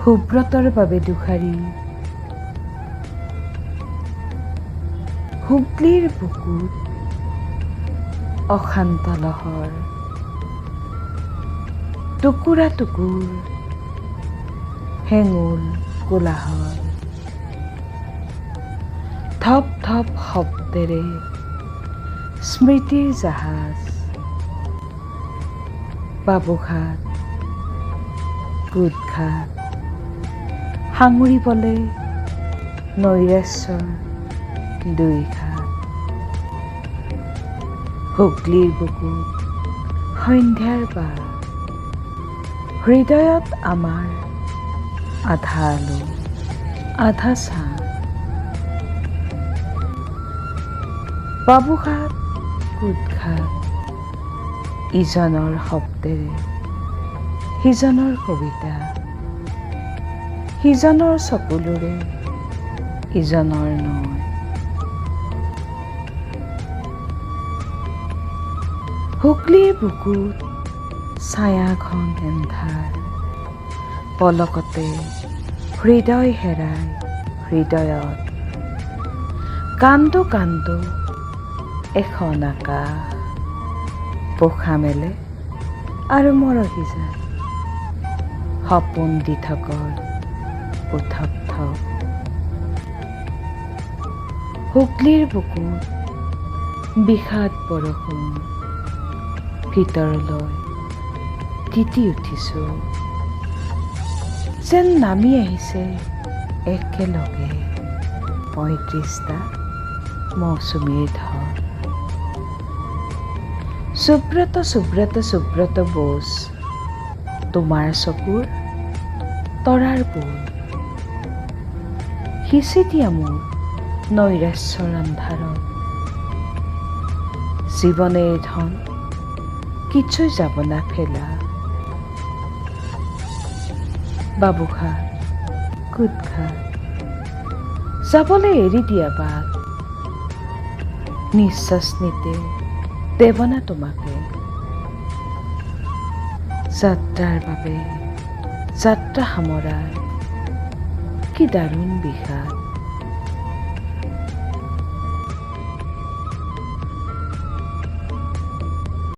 সুব্ৰতৰ বাবে দুখাৰী হুগলীৰ বুকুত অশান্ত লহৰ টুকুৰা টুকুৰ হেঙুল কোলাহল ধপ ধপ শব্দেৰে স্মৃতিৰ জাহাজ বাবুঘাট গোটঘাট সাঙুৰিবলে নৈৰাশ্যৰ দুই ঘাট হুগলীৰ বুকুত সন্ধ্যাৰ বাৰ হৃদয়ত আমাৰ আধা আলো আধা ছাঁ বাবুঘাট গোটঘাট ইজনৰ শব্দেৰে সিজনৰ কবিতা সিজনৰ চকুলোৰে ইজনৰ নৈ হুগলীৰ বুকুত ছায়াঘন এন্ধাৰ পলকতে হৃদয় হেৰাই হৃদয়ত কান্দো কান্দো এখন আকাশ পোখা মেলে আৰু মৰহি যায় সপোন দি থকৰ উথপ থপ হুগলীৰ বুকুত বিষাদ বৰষুণ ভিতৰলৈ তিতি উঠিছো যেন নামি আহিছে একেলগে ৩৫টা মৌচুমীৰ ঢল সুব্ৰত সুব্ৰত সুব্ৰত বোজ তোমাৰ চকুৰ তৰাৰ বোল সিঁচি দিয়া মোৰ নৈৰাশ্যৰ আন্ধাৰত জীৱনেৰ ধন কিছু যাব না ফেলা বাবুঘাট গোটঘাট যাবলৈ এৰি দিয়া বাট নিশ্বাস নিতে দেব না তোমাকে যাত্ৰাৰ বাবে যাত্ৰা সামৰাৰ কি দাৰুণ বিষাদ